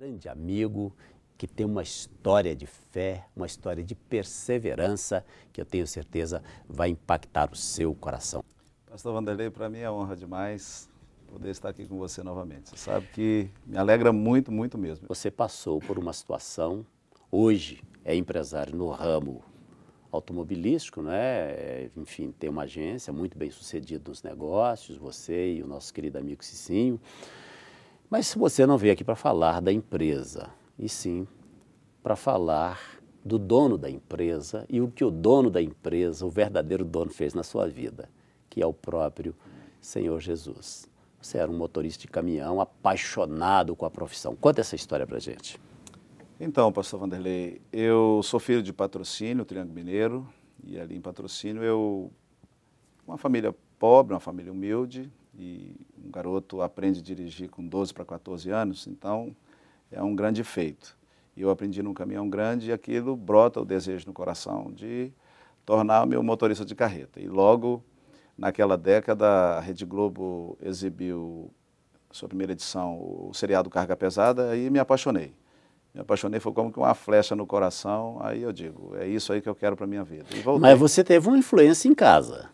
Grande amigo que tem uma história de fé, uma história de perseverança que eu tenho certeza vai impactar o seu coração. Pastor Vanderlei, para mim é honra demais poder estar aqui com você novamente. Você sabe que me alegra muito, muito mesmo. Você passou por uma situação, hoje é empresário no ramo automobilístico, né? Enfim, tem uma agência muito bem sucedida nos negócios, você e o nosso querido amigo Cicinho. Mas se você não veio aqui para falar da empresa, e sim para falar do dono da empresa e o que o dono da empresa, o verdadeiro dono, fez na sua vida, que é o próprio Senhor Jesus. Você era um motorista de caminhão, apaixonado com a profissão. Conta essa história para a gente. Então, pastor Vanderlei, eu sou filho de Patrocínio, Triângulo Mineiro, e ali em Patrocínio uma família pobre, uma família humilde, e um garoto aprende a dirigir com 12 para 14 anos, então é um grande feito. E eu aprendi num caminhão grande e aquilo brota o desejo no coração de tornar o meu motorista de carreta. E logo naquela década a Rede Globo exibiu sua primeira edição, o seriado Carga Pesada, e me apaixonei. Me apaixonei, foi como que uma flecha no coração, aí eu digo, é isso aí que eu quero para a minha vida. E voltei. Mas você teve uma influência em casa.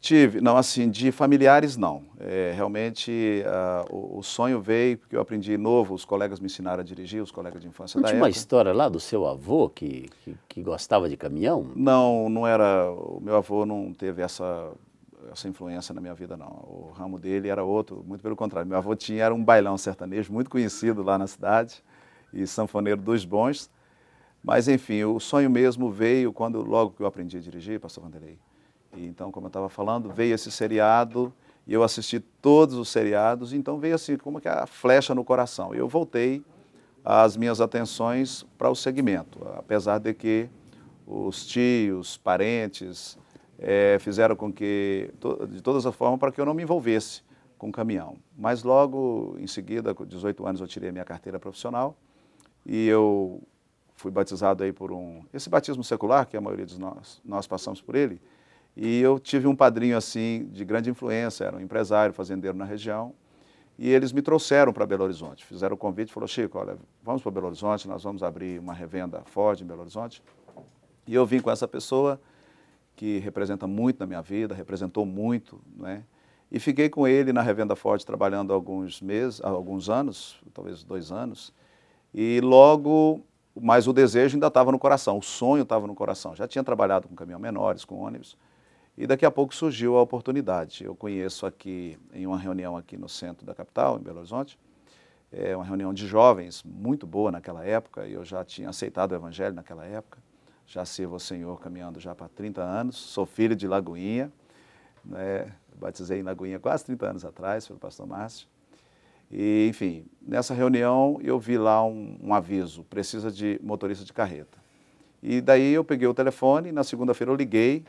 Tive, não, assim, de familiares não. Realmente o sonho veio, porque eu aprendi novo, os colegas me ensinaram a dirigir, os colegas de infância Não da tinha época. uma história lá do seu avô que gostava de caminhão? Não, não era, o meu avô não teve essa influência na minha vida não. O ramo dele era outro, muito pelo contrário. Meu avô era um bailão sertanejo, muito conhecido lá na cidade, e sanfoneiro dos bons. Mas enfim, o sonho mesmo veio logo que eu aprendi a dirigir, pastor Vanderlei. E então, como eu estava falando, veio esse seriado e eu assisti todos os seriados, então veio assim, como que a flecha no coração. E eu voltei as minhas atenções para o segmento, apesar de que os tios, parentes, fizeram com que, de todas as formas, para que eu não me envolvesse com caminhão. Mas logo em seguida, com 18 anos, eu tirei a minha carteira profissional e eu fui batizado aí por esse batismo secular, que a maioria de nós passamos por ele. E eu tive um padrinho assim de grande influência, era um empresário, fazendeiro na região, e eles me trouxeram para Belo Horizonte. Fizeram o convite, falou, Chico, olha, vamos para Belo Horizonte, nós vamos abrir uma revenda Ford em Belo Horizonte. E eu vim com essa pessoa que representa muito na minha vida, representou muito, né? E fiquei com ele na revenda Ford trabalhando alguns meses, alguns anos, talvez 2 anos, e logo, mas o desejo ainda estava no coração, o sonho estava no coração. Já tinha trabalhado com caminhão menores, com ônibus, e daqui a pouco surgiu a oportunidade. Eu conheço aqui, em uma reunião aqui no centro da capital, em Belo Horizonte, uma reunião de jovens, muito boa naquela época, e eu já tinha aceitado o evangelho naquela época, já sirvo ao Senhor caminhando já para 30 anos, sou filho de Lagoinha, né? Batizei em Lagoinha quase 30 anos atrás, pelo pastor Márcio. E, enfim, nessa reunião eu vi lá um aviso, precisa de motorista de carreta. E daí eu peguei o telefone e na segunda-feira eu liguei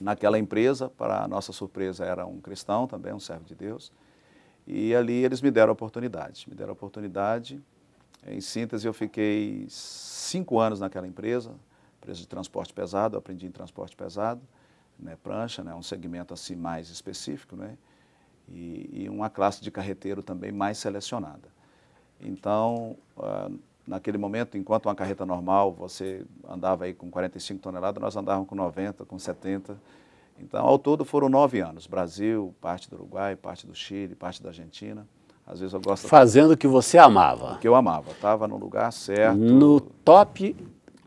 naquela empresa, para a nossa surpresa era um cristão também, um servo de Deus, e ali eles me deram a oportunidade. Em síntese eu fiquei 5 anos naquela empresa de transporte pesado, eu aprendi em transporte pesado, né, prancha, né, um segmento assim mais específico, né, e uma classe de carreteiro também mais selecionada. Então, naquele momento, enquanto uma carreta normal, você andava aí com 45 toneladas, nós andávamos com 90, com 70. Então, ao todo foram 9 anos. Brasil, parte do Uruguai, parte do Chile, parte da Argentina. Às vezes eu gosto... Fazendo o que você amava. O que eu amava. Estava no lugar certo. No top,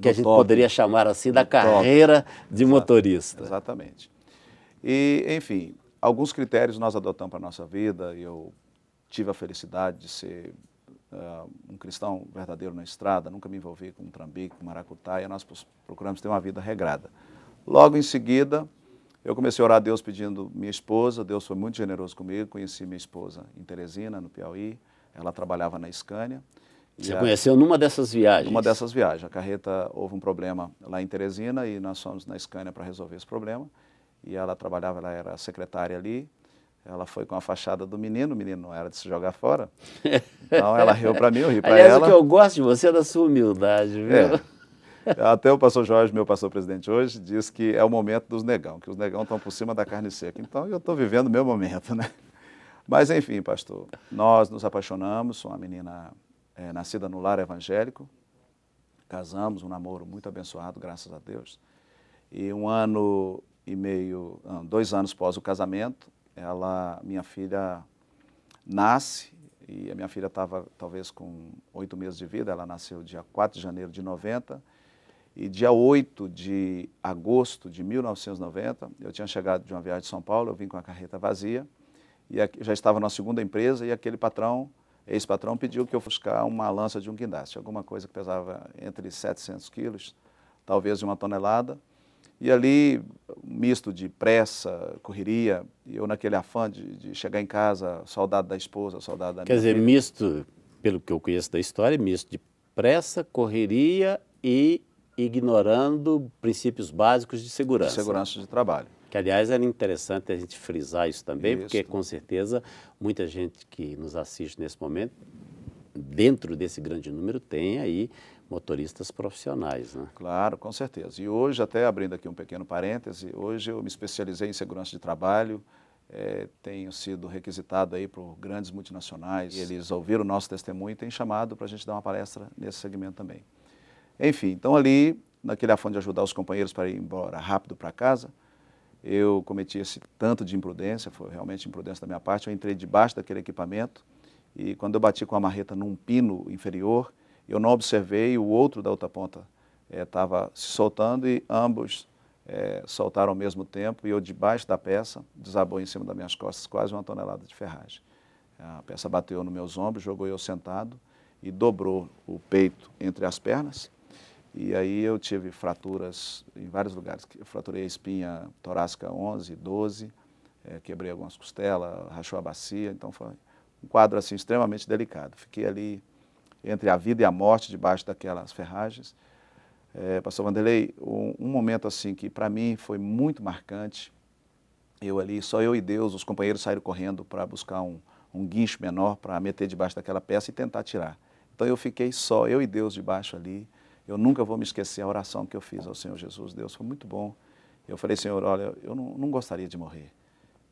que a gente poderia chamar assim, da carreira de motorista. Exatamente. E, enfim, alguns critérios nós adotamos para a nossa vida. Eu tive a felicidade de ser um cristão verdadeiro na estrada, nunca me envolvi com trambique, com maracutaia, nós procuramos ter uma vida regrada. Logo em seguida, eu comecei a orar a Deus pedindo minha esposa, Deus foi muito generoso comigo, conheci minha esposa em Teresina, no Piauí, ela trabalhava na Scania. Você conheceu numa dessas viagens? Numa dessas viagens, a carreta, houve um problema lá em Teresina e nós fomos na Scania para resolver esse problema, e ela trabalhava, ela era secretária ali. Ela foi com a fachada do menino, o menino não era de se jogar fora. Então ela riu para mim, eu ri para ela. Aliás, o que eu gosto de você é da sua humildade, viu? Até o pastor Jorge, meu pastor presidente hoje, diz que é o momento dos negão, que os negão estão por cima da carne seca. Então eu estou vivendo o meu momento, né? Mas enfim, pastor, nós nos apaixonamos, sou uma menina nascida no lar evangélico. Casamos, um namoro muito abençoado, graças a Deus. E 1 ano e meio, 2 anos após o casamento, minha filha nasce, e a minha filha estava talvez com 8 meses de vida, ela nasceu dia 4 de janeiro de 90, e dia 8 de agosto de 1990, eu tinha chegado de uma viagem de São Paulo, eu vim com a carreta vazia, e já estava na segunda empresa, e aquele ex-patrão pediu que eu fosse buscar uma lança de um guindaste, alguma coisa que pesava entre 700 quilos, talvez de 1 tonelada, e ali, misto de pressa, correria, e eu naquele afã de chegar em casa, saudade da esposa, saudade da minha filha. Quer dizer, misto, pelo que eu conheço da história, misto de pressa, correria e ignorando princípios básicos de segurança. De segurança de trabalho. Que, aliás, era interessante a gente frisar isso também, Isso. porque, com certeza, muita gente que nos assiste nesse momento, dentro desse grande número, tem aí motoristas profissionais, né? Claro, com certeza. E hoje, até abrindo aqui um pequeno parêntese, hoje eu me especializei em segurança de trabalho, tenho sido requisitado aí por grandes multinacionais, e eles ouviram o nosso testemunho e têm chamado para a gente dar uma palestra nesse segmento também. Enfim, então ali, naquele afã de ajudar os companheiros para ir embora rápido para casa, eu cometi esse tanto de imprudência, foi realmente imprudência da minha parte, eu entrei debaixo daquele equipamento e quando eu bati com a marreta num pino inferior, eu não observei, o outro da outra ponta estava se soltando e ambos soltaram ao mesmo tempo e eu debaixo da peça, desabou em cima das minhas costas quase 1 tonelada de ferragem. A peça bateu nos meus ombros, jogou eu sentado e dobrou o peito entre as pernas. E aí eu tive fraturas em vários lugares. Eu fraturei a espinha torácica 11, 12, quebrei algumas costelas, rachou a bacia, então foi um quadro assim extremamente delicado. Fiquei ali entre a vida e a morte debaixo daquelas ferragens. Pastor Vanderlei, um momento assim que para mim foi muito marcante, só eu e Deus, os companheiros saíram correndo para buscar um guincho menor para meter debaixo daquela peça e tentar tirar. Então eu fiquei só, eu e Deus debaixo ali. Eu nunca vou me esquecer a oração que eu fiz ao Senhor Jesus. Deus, foi muito bom. Eu falei, Senhor, olha, eu não gostaria de morrer.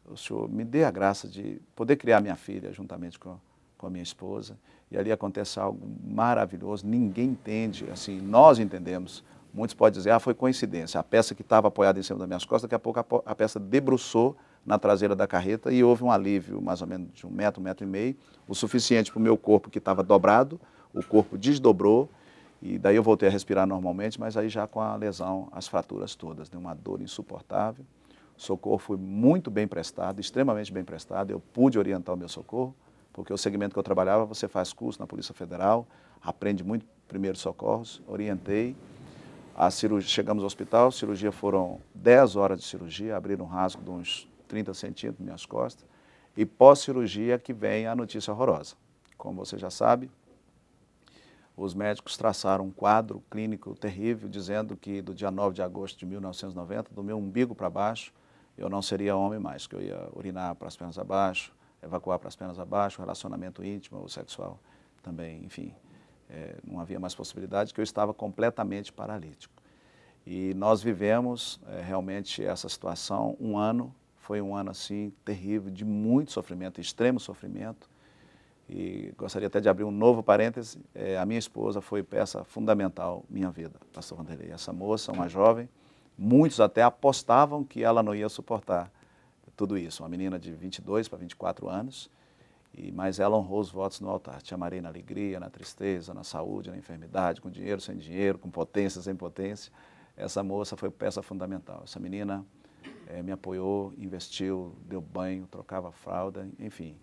O Senhor me dê a graça de poder criar minha filha juntamente com a minha esposa. E ali acontece algo maravilhoso. Ninguém entende, assim, nós entendemos. Muitos podem dizer, foi coincidência. A peça que estava apoiada em cima das minhas costas, daqui a pouco a peça debruçou na traseira da carreta e houve um alívio mais ou menos de 1 metro, 1,5 metro, o suficiente para o meu corpo que estava dobrado, o corpo desdobrou. E daí eu voltei a respirar normalmente, mas aí já com a lesão, as fraturas todas, uma dor insuportável. O socorro foi muito bem prestado, extremamente bem prestado. Eu pude orientar o meu socorro, porque o segmento que eu trabalhava, você faz curso na Polícia Federal, aprende muito primeiros socorros, orientei. Chegamos ao hospital, cirurgia foram 10 horas de cirurgia, abriram um rasgo de uns 30 centímetros nas minhas costas. E pós-cirurgia que vem a notícia horrorosa. Como você já sabe, os médicos traçaram um quadro clínico terrível, dizendo que do dia 9 de agosto de 1990, do meu umbigo para baixo, eu não seria homem mais, que eu ia urinar para as pernas abaixo, evacuar para as pernas abaixo, relacionamento íntimo ou sexual também, enfim, não havia mais possibilidade, que eu estava completamente paralítico. E nós vivemos realmente essa situação 1 ano, foi um ano assim terrível, de muito sofrimento, extremo sofrimento. E gostaria até de abrir um novo parêntese, a minha esposa foi peça fundamental na minha vida, pastor Vanderlei. Essa moça, uma jovem, muitos até apostavam que ela não ia suportar tudo isso. Uma menina de 22 para 24 anos, mas ela honrou os votos no altar. Te amarei na alegria, na tristeza, na saúde, na enfermidade, com dinheiro, sem dinheiro, com potência, sem potência. Essa moça foi peça fundamental. Essa menina me apoiou, investiu, deu banho, trocava fralda, enfim.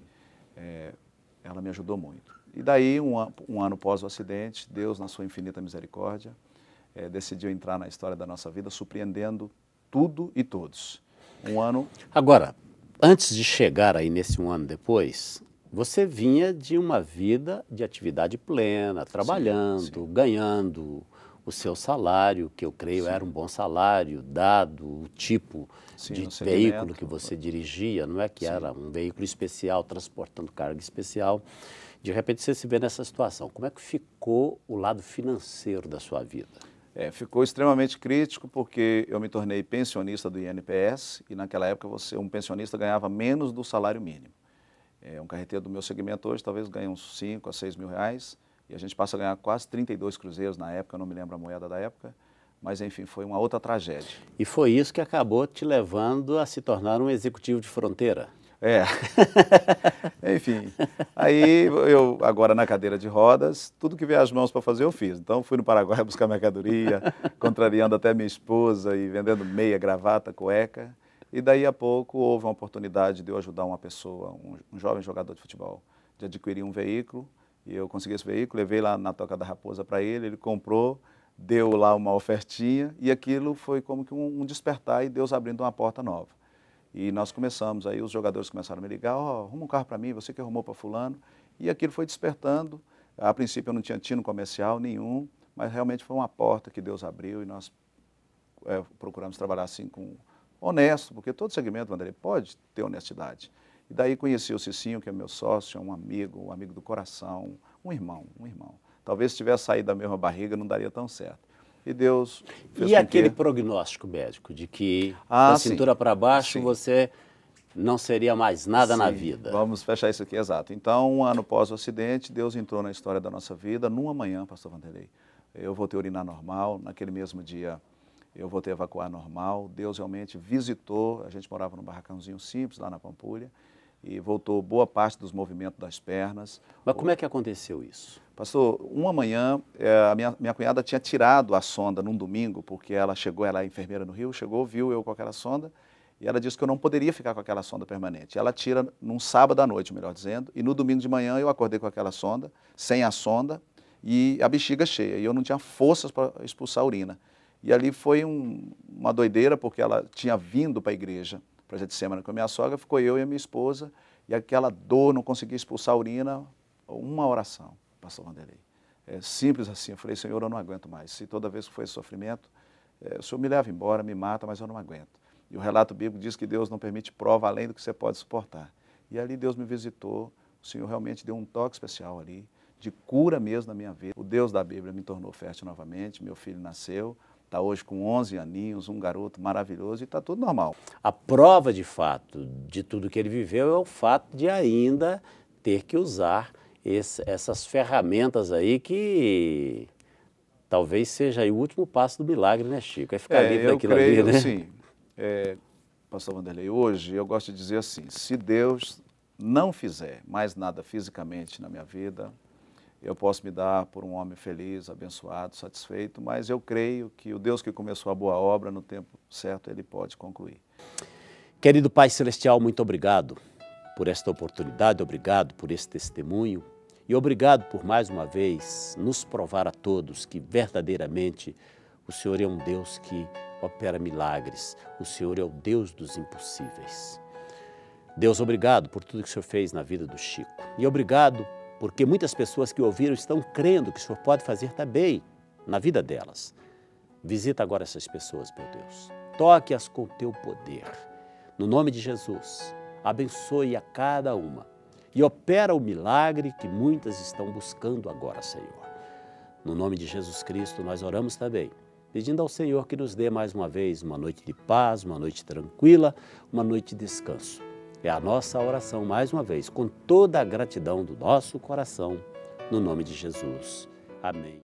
Ela me ajudou muito. E daí, um ano após o acidente, Deus, na sua infinita misericórdia, decidiu entrar na história da nossa vida, surpreendendo tudo e todos. Um ano... Agora, antes de chegar aí nesse 1 ano depois, você vinha de uma vida de atividade plena, trabalhando, sim. Ganhando o seu salário, que eu creio era um bom salário, dado o tipo de veículo que você dirigia, não é que era um veículo especial, transportando carga especial. De repente você se vê nessa situação. Como é que ficou o lado financeiro da sua vida? Ficou extremamente crítico porque eu me tornei pensionista do INPS e naquela época um pensionista ganhava menos do salário mínimo. Um carreteiro do meu segmento hoje talvez ganhe uns 5 a 6 mil reais, E a gente passa a ganhar quase 32 cruzeiros na época, eu não me lembro a moeda da época, mas enfim, foi uma outra tragédia. E foi isso que acabou te levando a se tornar um executivo de fronteira. É, enfim, aí eu agora na cadeira de rodas, tudo que veio às mãos para fazer eu fiz. Então fui no Paraguai buscar mercadoria, contrariando até minha esposa e vendendo meia, gravata, cueca. E daí a pouco houve uma oportunidade de eu ajudar uma pessoa, um jovem jogador de futebol, de adquirir um veículo. E eu consegui esse veículo, levei lá na Toca da Raposa para ele comprou, deu lá uma ofertinha e aquilo foi como que um despertar e Deus abrindo uma porta nova. E nós começamos, aí os jogadores começaram a me ligar, arruma um carro para mim, você que arrumou para fulano. E aquilo foi despertando. A princípio eu não tinha tino comercial nenhum, mas realmente foi uma porta que Deus abriu e nós procuramos trabalhar assim com honesto, porque todo segmento, Vanderlei, pode ter honestidade. E daí conheci o Cicinho, que é meu sócio, um amigo do coração, um irmão. Talvez se tivesse saído da mesma barriga não daria tão certo. E Deus fez E aquele prognóstico médico de que da cintura para baixo você não seria mais nada na vida? Vamos fechar isso aqui, exato. Então, um ano pós o acidente, Deus entrou na história da nossa vida. Numa manhã, pastor Vanderlei, eu voltei a urinar normal, naquele mesmo dia eu voltei a evacuar normal. Deus realmente visitou, a gente morava num barracãozinho simples lá na Pampulha, e voltou boa parte dos movimentos das pernas. Mas como é que aconteceu isso? Pastor, uma manhã, a minha cunhada tinha tirado a sonda num domingo, porque ela é enfermeira no Rio, viu eu com aquela sonda, e ela disse que eu não poderia ficar com aquela sonda permanente. Ela tira num sábado à noite, melhor dizendo, e no domingo de manhã eu acordei com aquela sonda, sem a sonda, e a bexiga cheia, e eu não tinha forças para expulsar a urina. E ali foi uma doideira, porque ela tinha vindo para a igreja, para Getsemane com a minha sogra, ficou eu e a minha esposa, e aquela dor, não conseguia expulsar a urina, uma oração, pastor Vanderlei. É simples assim, eu falei, Senhor, eu não aguento mais. Se toda vez que foi sofrimento, o Senhor me leva embora, me mata, mas eu não aguento. E o relato bíblico diz que Deus não permite prova além do que você pode suportar. E ali Deus me visitou, o Senhor realmente deu um toque especial ali, de cura mesmo na minha vida. O Deus da Bíblia me tornou fértil novamente, meu filho nasceu, está hoje com 11 aninhos, um garoto maravilhoso e está tudo normal. A prova de fato de tudo que ele viveu é o fato de ainda ter que usar essas ferramentas aí que talvez seja aí o último passo do milagre, né, Chico? É ficar livre daquilo ali, né? Sim. Pastor Vanderlei, hoje eu gosto de dizer assim, se Deus não fizer mais nada fisicamente na minha vida, eu posso me dar por um homem feliz, abençoado, satisfeito, mas eu creio que o Deus que começou a boa obra, no tempo certo, Ele pode concluir. Querido Pai Celestial, muito obrigado por esta oportunidade, obrigado por esse testemunho e obrigado por mais uma vez nos provar a todos que verdadeiramente o Senhor é um Deus que opera milagres, o Senhor é o Deus dos impossíveis. Deus, obrigado por tudo que o Senhor fez na vida do Chico e obrigado porque muitas pessoas que ouviram estão crendo que o Senhor pode fazer também na vida delas. Visita agora essas pessoas, meu Deus. Toque-as com o teu poder. No nome de Jesus, abençoe a cada uma e opera o milagre que muitas estão buscando agora, Senhor. No nome de Jesus Cristo, nós oramos também, pedindo ao Senhor que nos dê mais uma vez uma noite de paz, uma noite tranquila, uma noite de descanso. É a nossa oração, mais uma vez, com toda a gratidão do nosso coração, no nome de Jesus. Amém.